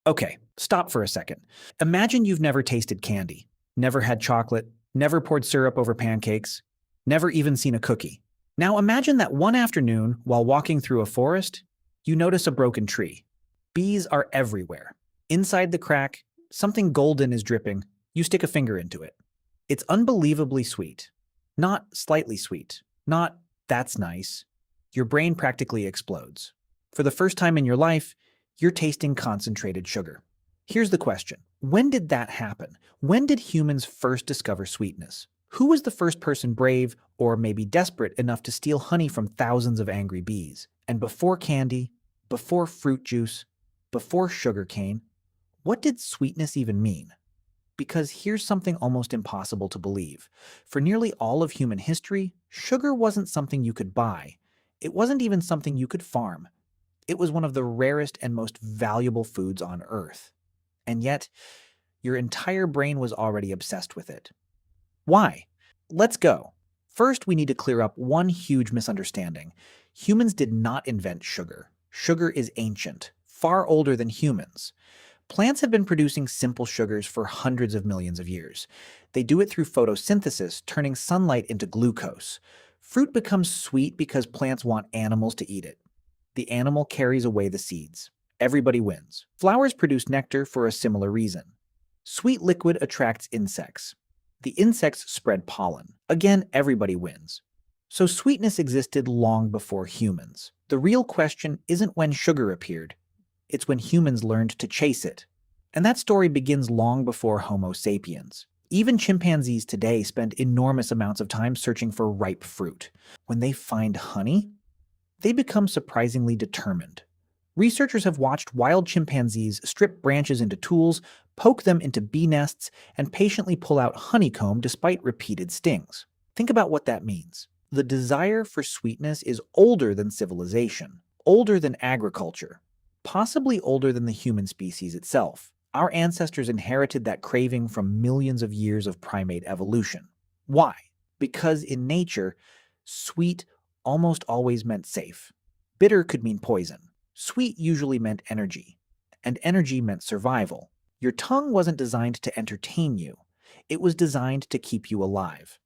Okay, stop for a second. Imagine you've never tasted candy, never had chocolate, never poured syrup over pancakes, never even seen a cookie. Now imagine that one afternoon, while walking through a forest, you notice a broken tree. Bees are everywhere. Inside the crack, something golden is dripping. You stick a finger into it. It's unbelievably sweet. Not slightly sweet. Not, that's nice. Your brain practically explodes. For the first time in your life, you're tasting concentrated sugar. Here's the question. When did that happen? When did humans first discover sweetness? Who was the first person brave, or maybe desperate enough to steal honey from thousands of angry bees? And before candy, before fruit juice, before sugarcane, what did sweetness even mean? Because here's something almost impossible to believe. For nearly all of human history, sugar wasn't something you could buy. It wasn't even something you could farm. It was one of the rarest and most valuable foods on Earth. And yet, your entire brain was already obsessed with it. Why? Let's go. First, we need to clear up one huge misunderstanding. Humans did not invent sugar. Sugar is ancient, far older than humans. Plants have been producing simple sugars for hundreds of millions of years. They do it through photosynthesis, turning sunlight into glucose. Fruit becomes sweet because plants want animals to eat it. The animal carries away the seeds. Everybody wins. Flowers produce nectar for a similar reason. Sweet liquid attracts insects. The insects spread pollen. Again, everybody wins. So sweetness existed long before humans. The real question isn't when sugar appeared. It's when humans learned to chase it. And that story begins long before Homo sapiens. Even chimpanzees today spend enormous amounts of time searching for ripe fruit. When they find honey, they become surprisingly determined. Researchers have watched wild chimpanzees strip branches into tools, poke them into bee nests, and patiently pull out honeycomb despite repeated stings. Think about what that means. The desire for sweetness is older than civilization, older than agriculture, possibly older than the human species itself. Our ancestors inherited that craving from millions of years of primate evolution. Why? Because in nature, sweet almost always meant safe. Bitter could mean poison. Sweet usually meant energy, and energy meant survival. Your tongue wasn't designed to entertain you. It was designed to keep you alive.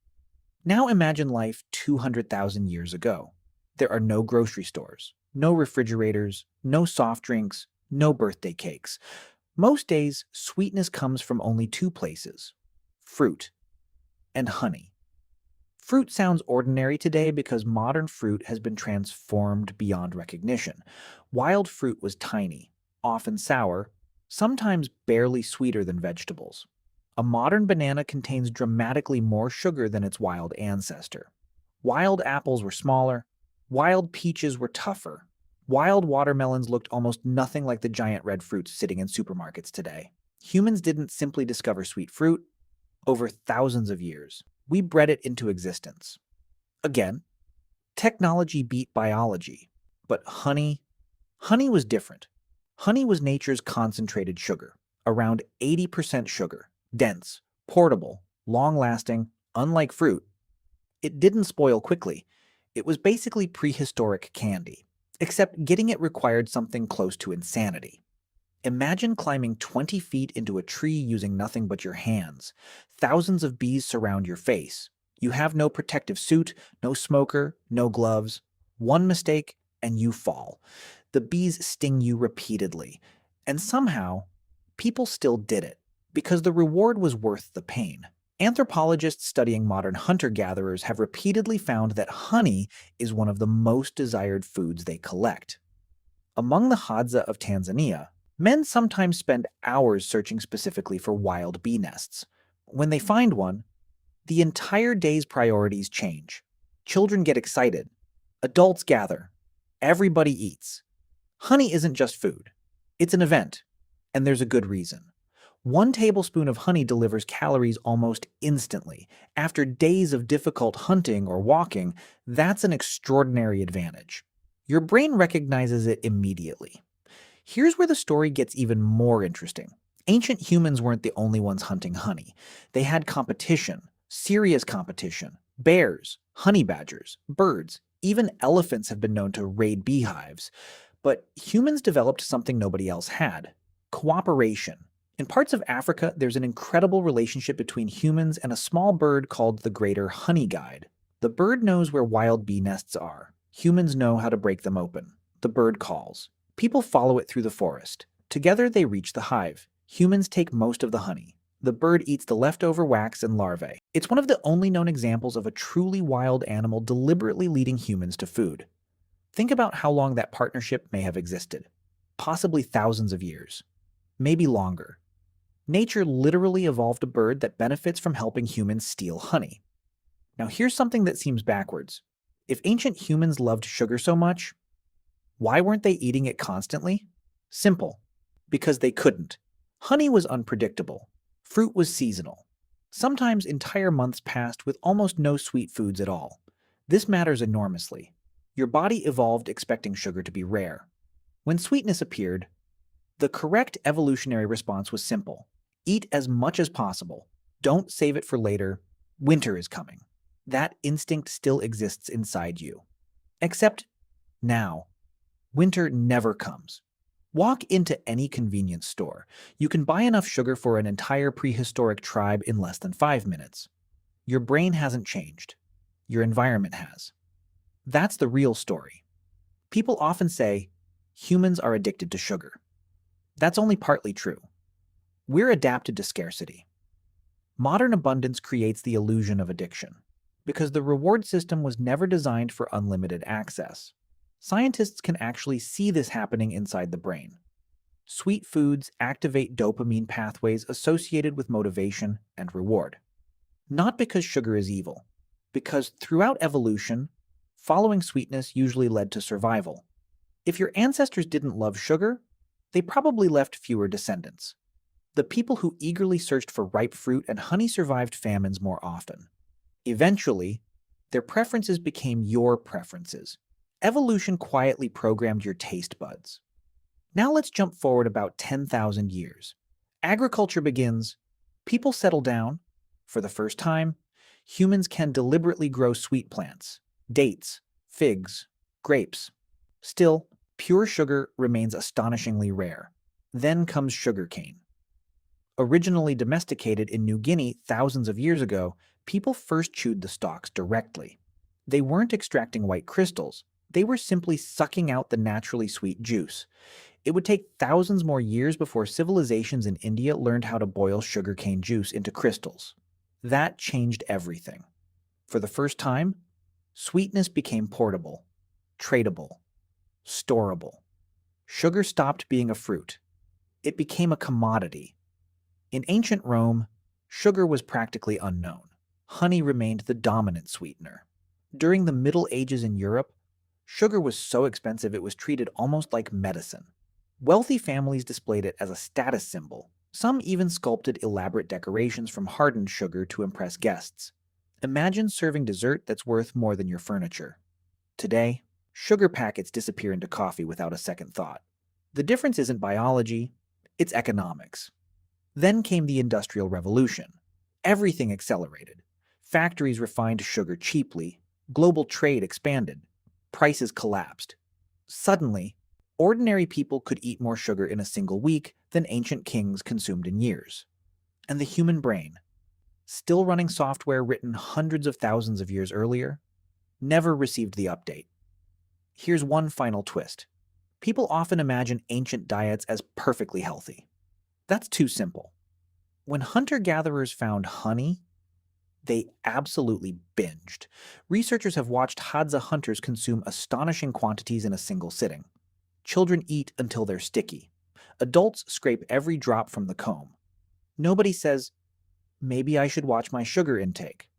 Now imagine life 200,000 years ago. There are no grocery stores, no refrigerators, no soft drinks, no birthday cakes. Most days, sweetness comes from only two places: fruit and honey. Fruit sounds ordinary today because modern fruit has been transformed beyond recognition. Wild fruit was tiny, often sour, sometimes barely sweeter than vegetables. A modern banana contains dramatically more sugar than its wild ancestor. Wild apples were smaller. Wild peaches were tougher. Wild watermelons looked almost nothing like the giant red fruits sitting in supermarkets today. Humans didn't simply discover sweet fruit. Over thousands of years, we bred it into existence. Again, technology beat biology. But honey was different. Honey was nature's concentrated sugar, around 80% sugar, dense, portable, long-lasting, unlike fruit. It didn't spoil quickly. It was basically prehistoric candy, except getting it required something close to insanity. Imagine climbing 20 feet into a tree using nothing but your hands. Thousands of bees surround your face. You have no protective suit, no smoker, no gloves. One mistake, and you fall. The bees sting you repeatedly. And somehow, people still did it, because the reward was worth the pain. Anthropologists studying modern hunter-gatherers have repeatedly found that honey is one of the most desired foods they collect. Among the Hadza of Tanzania, men sometimes spend hours searching specifically for wild bee nests. When they find one, the entire day's priorities change. Children get excited. Adults gather. Everybody eats. Honey isn't just food. It's an event. And there's a good reason. 1 tablespoon of honey delivers calories almost instantly. After days of difficult hunting or walking, that's an extraordinary advantage. Your brain recognizes it immediately. Here's where the story gets even more interesting. Ancient humans weren't the only ones hunting honey. They had competition, serious competition. Bears, honey badgers, birds, even elephants have been known to raid beehives. But humans developed something nobody else had: Cooperation. In parts of Africa, there's an incredible relationship between humans and a small bird called the greater honeyguide. The bird knows where wild bee nests are. Humans know how to break them open. The bird calls. People follow it through the forest. Together they reach the hive. Humans take most of the honey. The bird eats the leftover wax and larvae. It's one of the only known examples of a truly wild animal deliberately leading humans to food. Think about how long that partnership may have existed. Possibly thousands of years. Maybe longer. Nature literally evolved a bird that benefits from helping humans steal honey. Now here's something that seems backwards. If ancient humans loved sugar so much, why weren't they eating it constantly? Simple. Because they couldn't. Honey was unpredictable. Fruit was seasonal. Sometimes entire months passed with almost no sweet foods at all. This matters enormously. Your body evolved expecting sugar to be rare. When sweetness appeared, the correct evolutionary response was simple. Eat as much as possible. Don't save it for later. Winter is coming. That instinct still exists inside you. Except now, winter never comes. Walk into any convenience store. You can buy enough sugar for an entire prehistoric tribe in less than 5 minutes. Your brain hasn't changed. Your environment has. That's the real story. People often say, humans are addicted to sugar. That's only partly true. We're adapted to scarcity. Modern abundance creates the illusion of addiction, because the reward system was never designed for unlimited access. Scientists can actually see this happening inside the brain. Sweet foods activate dopamine pathways associated with motivation and reward. Not because sugar is evil, because throughout evolution, following sweetness usually led to survival. If your ancestors didn't love sugar, they probably left fewer descendants. The people who eagerly searched for ripe fruit and honey survived famines more often. Eventually, their preferences became your preferences. Evolution quietly programmed your taste buds. Now let's jump forward about 10,000 years. Agriculture begins. People settle down. For the first time, humans can deliberately grow sweet plants, dates, figs, grapes. Still, pure sugar remains astonishingly rare. Then comes sugarcane. Originally domesticated in New Guinea thousands of years ago, people first chewed the stalks directly. They weren't extracting white crystals. They were simply sucking out the naturally sweet juice. It would take thousands more years before civilizations in India learned how to boil sugarcane juice into crystals. That changed everything. For the first time, sweetness became portable, tradable, storable. Sugar stopped being a fruit. It became a commodity. In ancient Rome, sugar was practically unknown. Honey remained the dominant sweetener. During the Middle Ages in Europe, sugar was so expensive it was treated almost like medicine. Wealthy families displayed it as a status symbol. Some even sculpted elaborate decorations from hardened sugar to impress guests. Imagine serving dessert that's worth more than your furniture. Today, sugar packets disappear into coffee without a second thought. The difference isn't biology, it's economics. Then came the Industrial Revolution. Everything accelerated. Factories refined sugar cheaply. Global trade expanded. Prices collapsed. Suddenly, ordinary people could eat more sugar in a single week than ancient kings consumed in years. And the human brain, still running software written hundreds of thousands of years earlier, never received the update. Here's one final twist. People often imagine ancient diets as perfectly healthy. That's too simple. When hunter-gatherers found honey, they absolutely binged. Researchers have watched Hadza hunters consume astonishing quantities in a single sitting. Children eat until they're sticky. Adults scrape every drop from the comb. Nobody says, maybe I should watch my sugar intake.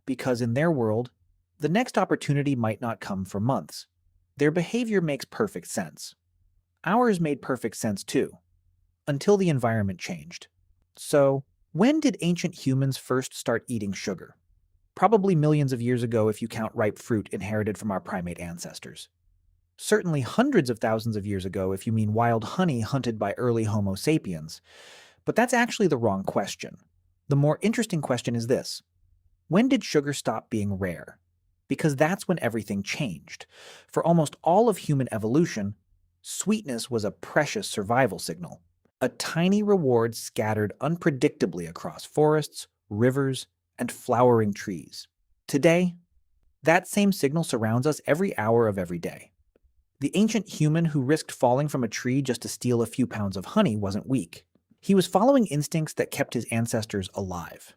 Because in their world, the next opportunity might not come for months. Their behavior makes perfect sense. Ours made perfect sense too, until the environment changed. So, when did ancient humans first start eating sugar? Probably millions of years ago if you count ripe fruit inherited from our primate ancestors. Certainly hundreds of thousands of years ago if you mean wild honey hunted by early Homo sapiens. But that's actually the wrong question. The more interesting question is this. When did sugar stop being rare? Because that's when everything changed. For almost all of human evolution, sweetness was a precious survival signal. a tiny reward scattered unpredictably across forests, rivers, and flowering trees. Today, that same signal surrounds us every hour of every day. The ancient human who risked falling from a tree just to steal a few pounds of honey wasn't weak. He was following instincts that kept his ancestors alive.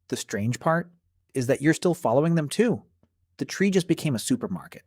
The strange part is that you're still following them too. The tree just became a supermarket.